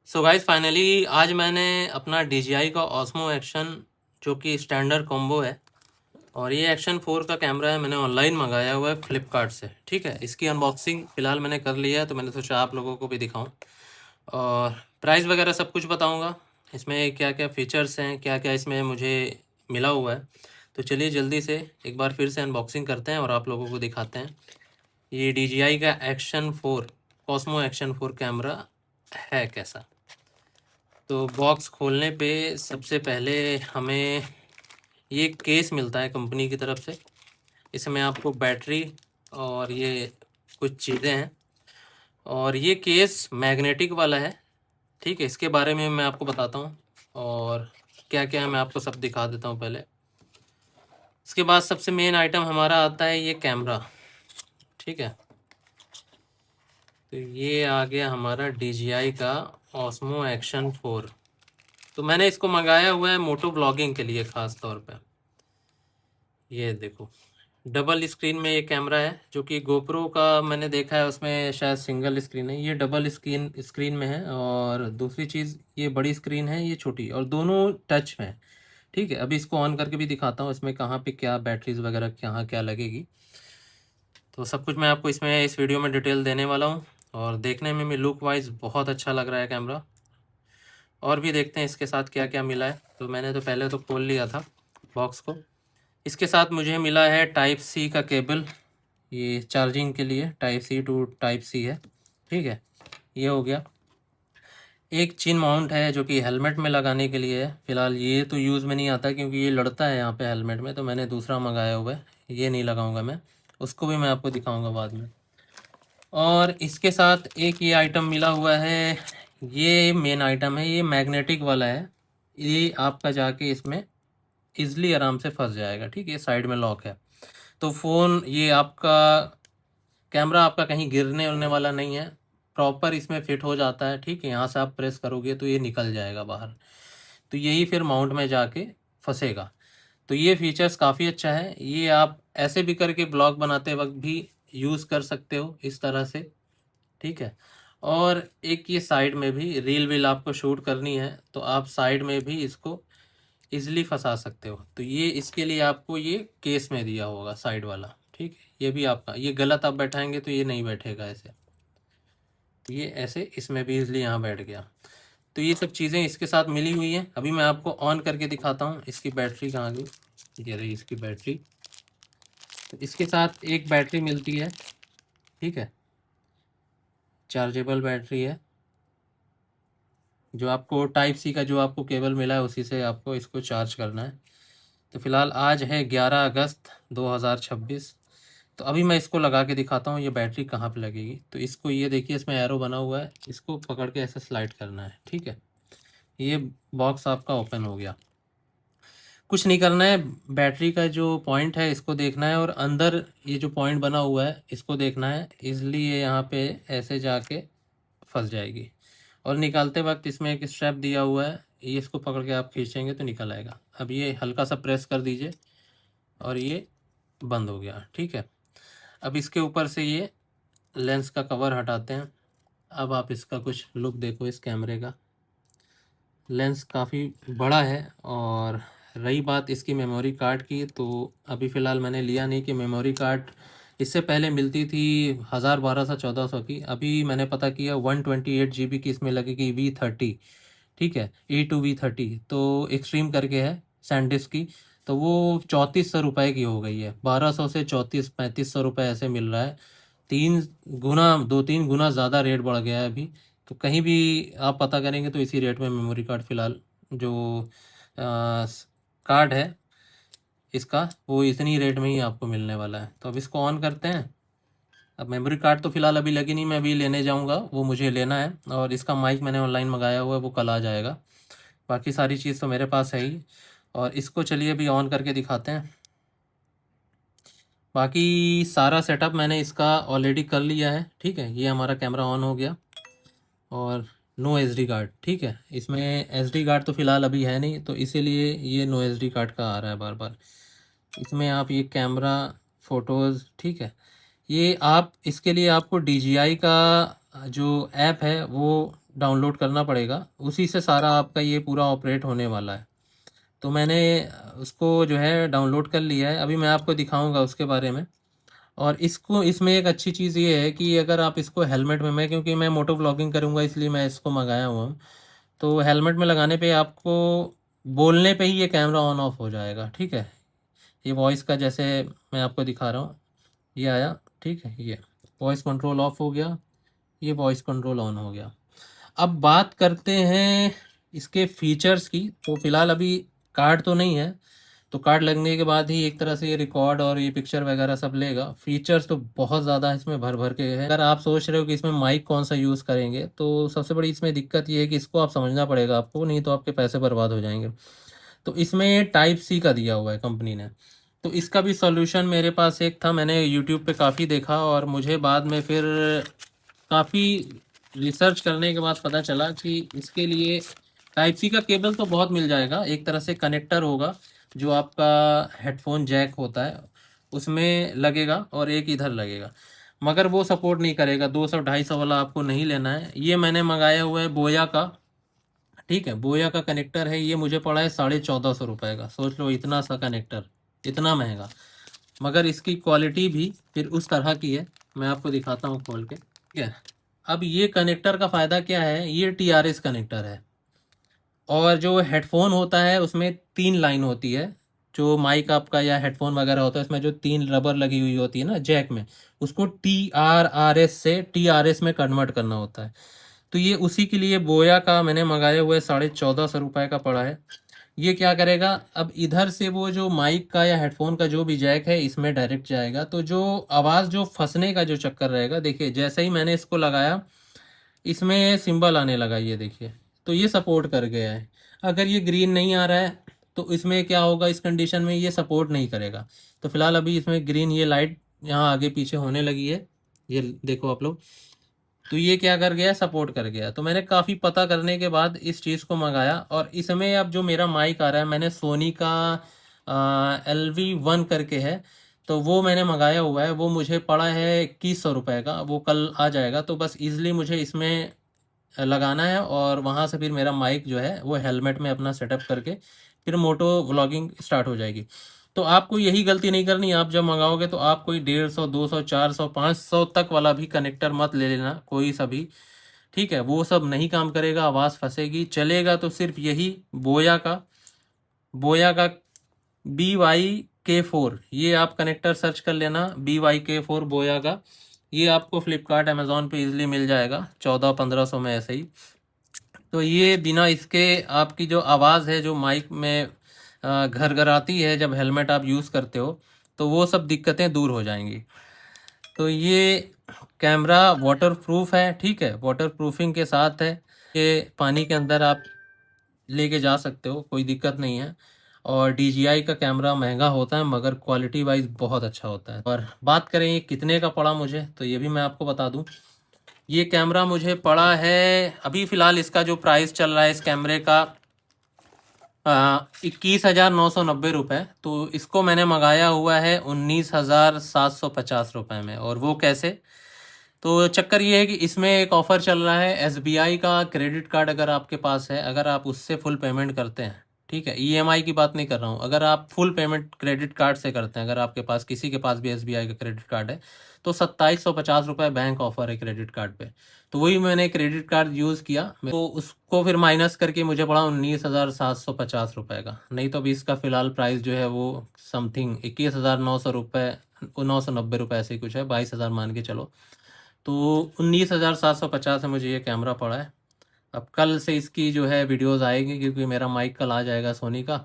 So guys finally आज मैंने अपना DJI का ऑस्मो एक्शन जो कि स्टैंडर्ड कॉम्बो है और ये एक्शन 4 का कैमरा है। मैंने ऑनलाइन मंगाया हुआ है फ्लिपकार्ट से। ठीक है, इसकी अनबॉक्सिंग फ़िलहाल मैंने कर लिया है, तो मैंने सोचा आप लोगों को भी दिखाऊं और प्राइस वगैरह सब कुछ बताऊंगा। इसमें क्या क्या फ़ीचर्स हैं, क्या क्या इसमें मुझे मिला हुआ है। तो चलिए जल्दी से एक बार फिर से अनबॉक्सिंग करते हैं और आप लोगों को दिखाते हैं ये DJI का एक्शन 4 ऑस्मो एक्शन 4 कैमरा है कैसा। तो बॉक्स खोलने पे सबसे पहले हमें ये केस मिलता है कंपनी की तरफ से। इसमें आपको बैटरी और ये कुछ चीज़ें हैं और ये केस मैग्नेटिक वाला है। ठीक है, इसके बारे में मैं आपको बताता हूँ और क्या क्या है मैं आपको सब दिखा देता हूँ पहले। इसके बाद सबसे मेन आइटम हमारा आता है ये कैमरा। ठीक है, तो ये आ गया हमारा DJI का ऑस्मो एक्शन 4। तो मैंने इसको मंगाया हुआ है मोटो ब्लॉगिंग के लिए ख़ास तौर पे। ये देखो, डबल स्क्रीन में ये कैमरा है, जो कि गोप्रो का मैंने देखा है उसमें शायद सिंगल स्क्रीन है, ये डबल स्क्रीन में है। और दूसरी चीज़ ये बड़ी स्क्रीन है, ये छोटी, और दोनों टच में है। ठीक है, अभी इसको ऑन करके भी दिखाता हूँ इसमें कहाँ पे क्या बैटरीज वगैरह कहाँ क्या लगेगी। तो सब कुछ मैं आपको इसमें इस वीडियो में डिटेल देने वाला हूँ और देखने में भी लुक वाइज बहुत अच्छा लग रहा है कैमरा। और भी देखते हैं इसके साथ क्या क्या मिला है। तो मैंने तो पहले तो खोल लिया था बॉक्स को। इसके साथ मुझे मिला है टाइप सी का केबल, ये चार्जिंग के लिए type C to type C है। ठीक है, ये हो गया। एक चिन माउंट है जो कि हेलमेट में लगाने के लिए है। फ़िलहाल ये तो यूज़ में नहीं आता क्योंकि ये लड़ता है यहाँ पे हेलमेट में, तो मैंने दूसरा मंगाया हुआ है, ये नहीं लगाऊंगा मैं। उसको भी मैं आपको दिखाऊंगा बाद में। और इसके साथ एक ये आइटम मिला हुआ है, ये मेन आइटम है, ये मैग्नेटिक वाला है। ये आपका जाके इसमें ईज़िली आराम से फंस जाएगा। ठीक है, ये साइड में लॉक है, तो फ़ोन ये आपका कैमरा आपका कहीं गिरने उड़ने वाला नहीं है, प्रॉपर इसमें फिट हो जाता है। ठीक है, यहाँ से आप प्रेस करोगे तो ये निकल जाएगा बाहर, तो यही फिर माउंट में जाके फंसेगा। तो ये फीचर्स काफ़ी अच्छा है, ये आप ऐसे भी करके ब्लॉग बनाते वक्त भी यूज़ कर सकते हो इस तरह से। ठीक है, और एक ये साइड में भी रील वील आपको शूट करनी है तो आप साइड में भी इसको इजीली फंसा सकते हो। तो ये इसके लिए आपको ये केस में दिया होगा साइड वाला। ठीक है, ये भी आपका, ये गलत आप बैठाएंगे तो ये नहीं बैठेगा ऐसे, तो ये ऐसे इसमें भी इजीली यहाँ बैठ गया। तो ये सब चीज़ें इसके साथ मिली हुई हैं। अभी मैं आपको ऑन करके दिखाता हूँ। इसकी बैटरी कहाँ गई, ये रही इसकी बैटरी। तो इसके साथ एक बैटरी मिलती है। ठीक है, चार्जेबल बैटरी है, जो आपको टाइप सी का जो आपको केबल मिला है उसी से आपको इसको चार्ज करना है। तो फिलहाल आज है 11 अगस्त 2026। तो अभी मैं इसको लगा के दिखाता हूँ ये बैटरी कहाँ पे लगेगी। तो इसको ये देखिए, इसमें एरो बना हुआ है, इसको पकड़ के ऐसे स्लाइड करना है। ठीक है, ये बॉक्स आपका ओपन हो गया। कुछ नहीं करना है, बैटरी का जो पॉइंट है इसको देखना है और अंदर ये जो पॉइंट बना हुआ है इसको देखना है। इसलिए ये यहाँ पे ऐसे जाके फंस जाएगी और निकालते वक्त इसमें एक स्ट्रैप दिया हुआ है, ये इसको पकड़ के आप खींचेंगे तो निकल आएगा। अब ये हल्का सा प्रेस कर दीजिए और ये बंद हो गया। ठीक है, अब इसके ऊपर से ये लेंस का कवर हटाते हैं। अब आप इसका कुछ लुक देखो इस कैमरे का। लेंस काफ़ी बड़ा है। और रही बात इसकी मेमोरी कार्ड की, तो अभी फ़िलहाल मैंने लिया नहीं कि मेमोरी कार्ड इससे पहले मिलती थी 1000 1200 1400 की। अभी मैंने पता किया 128 GB की इसमें लगेगी V30। ठीक है, E2V30 तो एक्सट्रीम करके है सैंडिस्क की। तो वो 3400 रुपये की हो गई है, 1200 से 3400 3500 रुपये ऐसे मिल रहा है। 3 गुना 2-3 गुना ज़्यादा रेट बढ़ गया है अभी। तो कहीं भी आप पता करेंगे तो इसी रेट में मेमोरी कार्ड फ़िलहाल जो कार्ड है इसका, वो इतनी रेट में ही आपको मिलने वाला है। तो अब इसको ऑन करते हैं। अब मेमोरी कार्ड तो फ़िलहाल अभी लगी नहीं, मैं अभी लेने जाऊंगा, वो मुझे लेना है। और इसका माइक मैंने ऑनलाइन मंगाया हुआ है, वो कल आ जाएगा। बाकी सारी चीज़ तो मेरे पास है ही। और इसको चलिए अभी ऑन करके दिखाते हैं। बाकी सारा सेटअप मैंने इसका ऑलरेडी कर लिया है। ठीक है, ये हमारा कैमरा ऑन हो गया और नो एसडी कार्ड। ठीक है, इसमें एसडी कार्ड तो फ़िलहाल अभी है नहीं, तो इसीलिए ये नो एसडी कार्ड का आ रहा है बार बार। इसमें आप ये कैमरा फ़ोटोज़, ठीक है, ये आप इसके लिए आपको DJI का जो ऐप है वो डाउनलोड करना पड़ेगा, उसी से सारा आपका ये पूरा ऑपरेट होने वाला है। तो मैंने उसको जो है डाउनलोड कर लिया है, अभी मैं आपको दिखाऊंगा उसके बारे में। और इसको इसमें एक अच्छी चीज़ ये है कि अगर आप इसको हेलमेट में, मैं क्योंकि मैं मोटो व्लॉगिंग करूंगा इसलिए मैं इसको मंगाया हुआ हूँ, तो हेलमेट में लगाने पे आपको बोलने पे ही ये कैमरा ऑन ऑफ हो जाएगा, ठीक है। ये वॉइस का, जैसे मैं आपको दिखा रहा हूँ, ये आया, ठीक है, ये वॉइस कंट्रोल ऑफ हो गया, ये वॉइस कंट्रोल ऑन हो गया। अब बात करते हैं इसके फीचर्स की। तो फिलहाल अभी कार्ड तो नहीं है, तो कार्ड लगने के बाद ही एक तरह से ये रिकॉर्ड और ये पिक्चर वगैरह सब लेगा। फीचर्स तो बहुत ज़्यादा इसमें भर भर के है। अगर आप सोच रहे हो कि इसमें माइक कौन सा यूज़ करेंगे, तो सबसे बड़ी इसमें दिक्कत ये है कि इसको आप समझना पड़ेगा आपको, नहीं तो आपके पैसे बर्बाद हो जाएंगे। तो इसमें टाइप सी का दिया हुआ है कंपनी ने। तो इसका भी सॉल्यूशन मेरे पास एक था, मैंने यूट्यूब पे काफ़ी देखा और मुझे बाद में फिर काफ़ी रिसर्च करने के बाद पता चला कि इसके लिए टाइप सी का केबल तो बहुत मिल जाएगा। एक तरह से कनेक्टर होगा जो आपका हेडफोन जैक होता है उसमें लगेगा और एक इधर लगेगा, मगर वो सपोर्ट नहीं करेगा। 200-250 वाला आपको नहीं लेना है। ये मैंने मंगाया हुआ है बोया का, ठीक है, बोया का कनेक्टर है। ये मुझे पड़ा है 1450 रुपये का। सोच लो, इतना सा कनेक्टर, इतना महंगा, मगर इसकी क्वालिटी भी फिर उस तरह की है। मैं आपको दिखाता हूँ खोल के, ठीक है। अब ये कनेक्टर का फ़ायदा क्या है, ये TRS कनेक्टर है और जो हेडफोन होता है उसमें 3 लाइन होती है। जो माइक आपका या हेडफोन वगैरह होता है उसमें जो 3 रबर लगी हुई होती है ना जैक में, उसको TRRS से TRS में कन्वर्ट करना होता है। तो ये उसी के लिए बोया का मैंने मंगाए हुए 1450 रुपये का पड़ा है। ये क्या करेगा, अब इधर से वो जो माइक का या हेडफोन का जो भी जैक है इसमें डायरेक्ट जाएगा, तो जो आवाज़ जो फंसने का जो चक्कर रहेगा, देखिए जैसे ही मैंने इसको लगाया इसमें सिंबल आने लगा, ये देखिए, तो ये सपोर्ट कर गया है। अगर ये ग्रीन नहीं आ रहा है तो इसमें क्या होगा, इस कंडीशन में ये सपोर्ट नहीं करेगा। तो फिलहाल अभी इसमें ग्रीन, ये लाइट यहाँ आगे पीछे होने लगी है, ये देखो आप लोग। तो ये क्या कर गया, सपोर्ट कर गया। तो मैंने काफ़ी पता करने के बाद इस चीज़ को मंगाया और इसमें अब जो मेरा माइक आ रहा है, मैंने सोनी का LV1 करके है, तो वो मैंने मंगाया हुआ है। वो मुझे पड़ा है 2100 रुपये का, वो कल आ जाएगा। तो बस इजली मुझे इसमें लगाना है और वहाँ से फिर मेरा माइक जो है वो हेलमेट में अपना सेटअप करके फिर मोटो व्लॉगिंग स्टार्ट हो जाएगी। तो आपको यही गलती नहीं करनी। आप जब मंगाओगे तो आप कोई 150, 200, 400, 500 तक वाला भी कनेक्टर मत ले लेना, कोई सा भी, ठीक है। वो सब नहीं काम करेगा, आवाज़ फंसेगी। चलेगा तो सिर्फ यही बोया का BYK4, ये आप कनेक्टर सर्च कर लेना, BYK4 बोया का। ये आपको फ्लिपकार्ट अमेज़ॉन पे इजीली मिल जाएगा 1400-1500 में ऐसे ही। तो ये बिना इसके आपकी जो आवाज़ है जो माइक में घर घर आती है जब हेलमेट आप यूज़ करते हो, तो वो सब दिक्कतें दूर हो जाएंगी। तो ये कैमरा वाटर प्रूफ है, ठीक है, वाटर प्रूफिंग के साथ है। ये पानी के अंदर आप लेके जा सकते हो, कोई दिक्कत नहीं है। और DJI का कैमरा महंगा होता है मगर क्वालिटी वाइज बहुत अच्छा होता है। और बात करें ये कितने का पड़ा मुझे, तो ये भी मैं आपको बता दूं। ये कैमरा मुझे पड़ा है, अभी फ़िलहाल इसका जो प्राइस चल रहा है इस कैमरे का 21,990 रुपये। तो इसको मैंने मंगाया हुआ है 19,750 रुपये में। और वो कैसे, तो चक्कर ये है कि इसमें एक ऑफ़र चल रहा है। SBI का क्रेडिट कार्ड अगर आपके पास है, अगर आप उससे फुल पेमेंट करते हैं, ठीक है, EMI की बात नहीं कर रहा हूँ, अगर आप फुल पेमेंट क्रेडिट कार्ड से करते हैं, अगर आपके पास किसी के पास भी SBI का क्रेडिट कार्ड है, तो 2750 रुपये बैंक ऑफर है क्रेडिट कार्ड पे। तो वही मैंने क्रेडिट कार्ड यूज़ किया, तो उसको फिर माइनस करके मुझे पड़ा 19,750 रुपये का। नहीं तो अभी इसका फ़िलहाल प्राइस जो है वो समथिंग 21,900 रुपये, 990 रुपये ऐसे ही कुछ है, 22,000 मान के चलो। तो 19,750 में मुझे ये कैमरा पड़ा है। अब कल से इसकी जो है वीडियोस आएगी, क्योंकि मेरा माइक कल आ जाएगा सोनी का।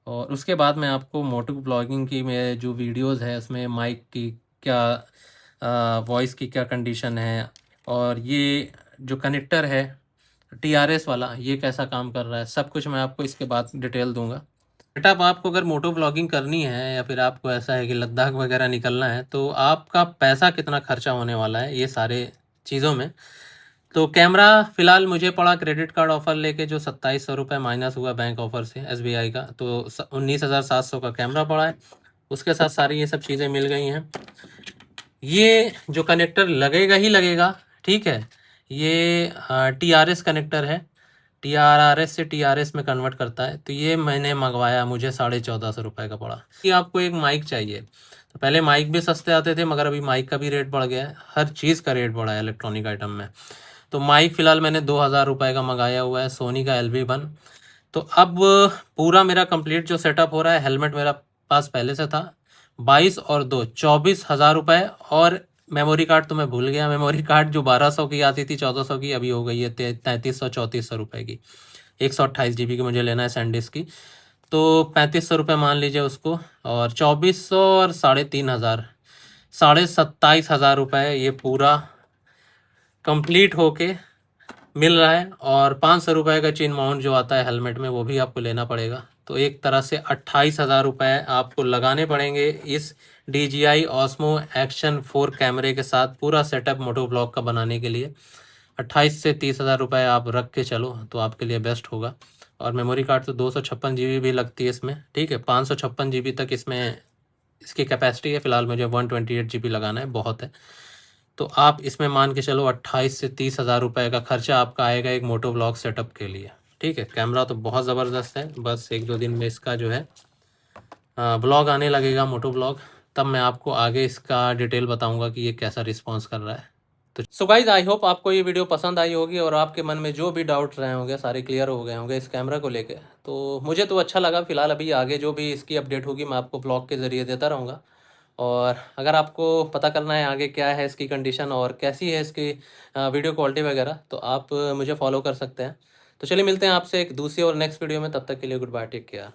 और उसके बाद मैं आपको मोटो ब्लॉगिंग की मेरे जो वीडियोस है उसमें माइक की क्या, वॉइस की क्या कंडीशन है, और ये जो कनेक्टर है TRS वाला ये कैसा काम कर रहा है, सब कुछ मैं आपको इसके बाद डिटेल दूंगा। बेटा, अब आपको अगर मोटो व्लॉगिंग करनी है या फिर आपको ऐसा है कि लद्दाख वगैरह निकलना है, तो आपका पैसा कितना खर्चा होने वाला है ये सारे चीज़ों में। तो कैमरा फ़िलहाल मुझे पड़ा क्रेडिट कार्ड ऑफ़र लेके जो 2700 रुपये माइनस हुआ बैंक ऑफ़र से SBI का, तो 19,700 का कैमरा पड़ा है। उसके साथ सारी ये सब चीज़ें मिल गई हैं। ये जो कनेक्टर लगेगा ही लगेगा, ठीक है, ये TRS कनेक्टर है, TRRS से TRS में कन्वर्ट करता है। तो ये मैंने मंगवाया, मुझे 1450 का पड़ा। कि आपको एक माइक चाहिए, तो पहले माइक भी सस्ते आते थे, मगर अभी माइक का भी रेट बढ़ गया है, हर चीज़ का रेट बढ़ा है इलेक्ट्रॉनिक आइटम में। तो माइक फ़िलहाल मैंने 2000 का मंगाया हुआ है, सोनी का LV1। तो अब पूरा मेरा कंप्लीट जो सेटअप हो रहा है, हेलमेट मेरा पास पहले से था, 22 और 2 24,000 रुपये। और मेमोरी कार्ड तो मैं भूल गया, मेमोरी कार्ड जो 1200 की आती थी, 1400 की, अभी हो गई है 3300-3400 रुपये की। 128 GB की मुझे लेना है सैनडिस्क की, तो 3500 रुपये मान लीजिए उसको। और 2400 और 3500, 27,500 रुपये ये पूरा कंप्लीट होके मिल रहा है। और 500 रुपये का चेन माउंट जो आता है हेलमेट में, वो भी आपको लेना पड़ेगा। तो एक तरह से 28,000 रुपये आपको लगाने पड़ेंगे इस DJI Osmo Action 4 कैमरे के साथ पूरा सेटअप मोटो ब्लॉग का बनाने के लिए। 28 से 30,000 रुपये आप रख के चलो तो आपके लिए बेस्ट होगा। और मेमोरी कार्ड तो 256 GB भी लगती है इसमें, ठीक है। 556 GB तक इसमें इसकी कैपेसिटी है। फ़िलहाल मुझे 128 GB लगाना है, बहुत है। तो आप इसमें मान के चलो 28 से 30,000 रुपये का खर्चा आपका आएगा एक मोटो ब्लॉग सेटअप के लिए, ठीक है। कैमरा तो बहुत ज़बरदस्त है, बस 1-2 दिन में इसका जो है ब्लॉग आने लगेगा, मोटो ब्लॉग, तब मैं आपको आगे इसका डिटेल बताऊंगा कि ये कैसा रिस्पॉन्स कर रहा है। तो सो गाइज, आई होप आपको ये वीडियो पसंद आई होगी और आपके मन में जो भी डाउट रहे होंगे सारे क्लियर हो गए होंगे इस कैमरा को लेके। तो मुझे तो अच्छा लगा। फ़िलहाल अभी आगे जो भी इसकी अपडेट होगी मैं आपको ब्लॉग के ज़रिए देता रहूँगा। और अगर आपको पता करना है आगे क्या है इसकी कंडीशन और कैसी है इसकी वीडियो क्वालिटी वगैरह, तो आप मुझे फॉलो कर सकते हैं। तो चलिए मिलते हैं आपसे एक दूसरी और नेक्स्ट वीडियो में, तब तक के लिए गुड बाय, टेक केयर।